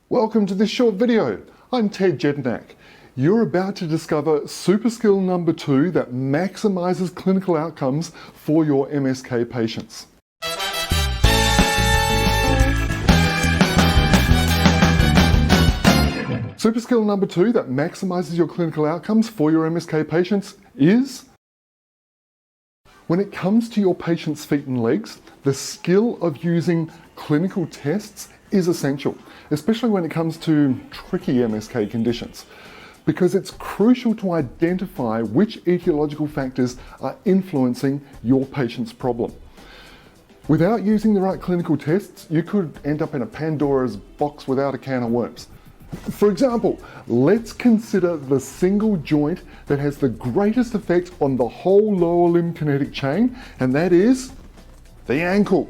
Welcome to this short video. I'm Ted Jedinak. You're about to discover super skill number 2 that maximizes clinical outcomes for your MSK patients. Super skill number 2 that maximizes your clinical outcomes for your MSK patients is: when it comes to your patient's feet and legs, the skill of using clinical tests is essential, especially when it comes to tricky MSK conditions, because it's crucial to identify which etiological factors are influencing your patient's problem. Without using the right clinical tests, you could end up in a Pandora's box without a can of worms. For example, let's consider the single joint that has the greatest effect on the whole lower limb kinetic chain, and that is the ankle.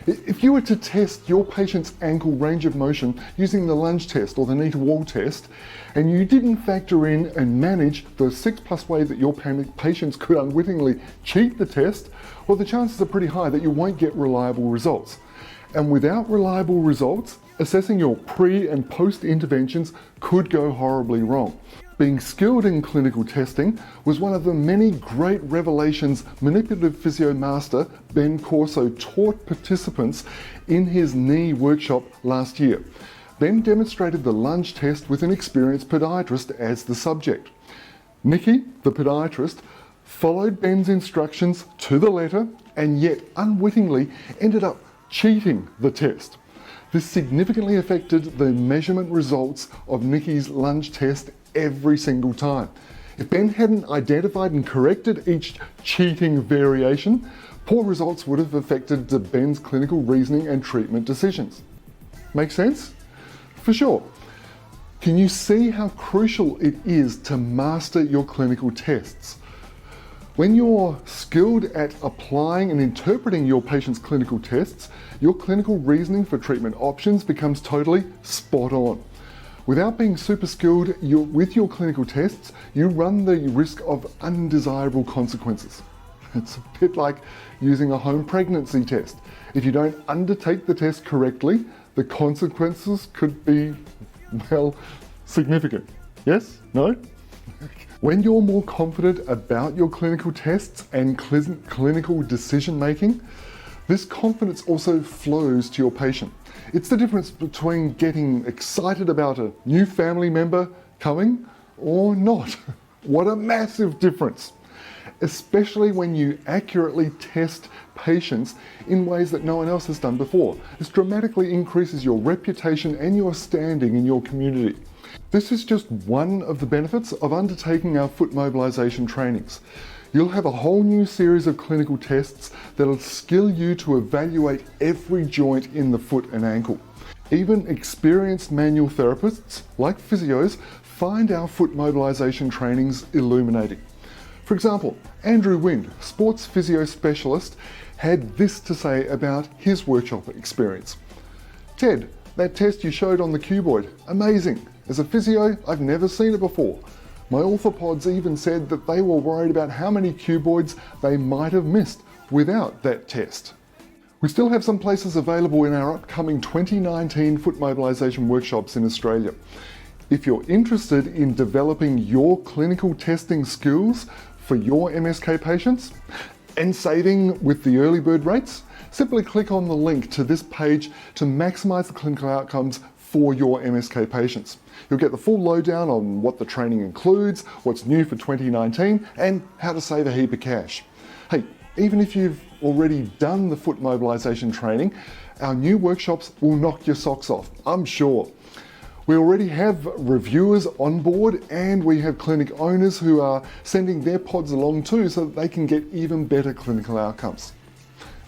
If you were to test your patient's ankle range of motion using the LUNGE test or the knee-to-wall test, and you didn't factor in and manage the 6+ ways that your patients could unwittingly cheat the test, well, the chances are pretty high that you won't get reliable results. And without reliable results, assessing your pre and post interventions could go horribly wrong. Being skilled in clinical testing was one of the many great revelations manipulative physio master Ben Corso taught participants in his knee workshop last year. Ben demonstrated the LUNGE test with an experienced podiatrist as the subject. Nikki, the podiatrist, followed Ben's instructions to the letter and yet unwittingly ended up cheating the test. This significantly affected the measurement results of Nikki's LUNGE test every single time. If Ben hadn't identified and corrected each cheating variation, poor results would have affected Ben's clinical reasoning and treatment decisions. Make sense? For sure. Can you see how crucial it is to master your clinical tests? When you're skilled at applying and interpreting your patient's clinical tests, your clinical reasoning for treatment options becomes totally spot on. Without being super skilled with your clinical tests, you run the risk of undesirable consequences. It's a bit like using a home pregnancy test. If you don't undertake the test correctly, the consequences could be, well, significant. Yes? No? When you're more confident about your clinical tests and clinical decision making, this confidence also flows to your patient. It's the difference between getting excited about a new family member coming or not. What a massive difference! Especially when you accurately test patients in ways that no one else has done before. This dramatically increases your reputation and your standing in your community. This is just one of the benefits of undertaking our foot mobilization trainings. You'll have a whole new series of clinical tests that'll skill you to evaluate every joint in the foot and ankle. Even experienced manual therapists, like physios, find our foot mobilization trainings illuminating. For example, Andrew Wind, sports physio specialist, had this to say about his workshop experience. "Ted, that test you showed on the cuboid, amazing. As a physio, I've never seen it before. My orthopods even said that they were worried about how many cuboids they might have missed without that test." We still have some places available in our upcoming 2019 foot mobilization workshops in Australia. If you're interested in developing your clinical testing skills for your MSK patients and saving with the early bird rates, simply click on the link to this page to maximize the clinical outcomes for your MSK patients. You'll get the full lowdown on what the training includes, what's new for 2019, and how to save a heap of cash. Hey, even if you've already done the foot mobilization training, our new workshops will knock your socks off, I'm sure. We already have reviewers on board, and we have clinic owners who are sending their pods along too so that they can get even better clinical outcomes.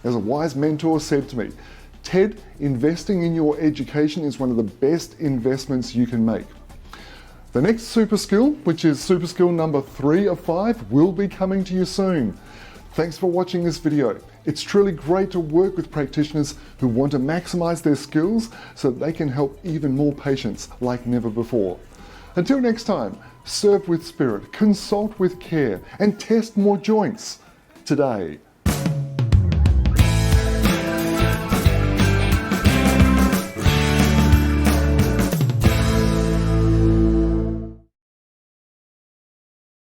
As a wise mentor said to me, "Ted, investing in your education is one of the best investments you can make." The next super skill, which is super skill number 3 of 5, will be coming to you soon. Thanks for watching this video. It's truly great to work with practitioners who want to maximize their skills so that they can help even more patients like never before. Until next time, serve with spirit, consult with care, and test more joints today.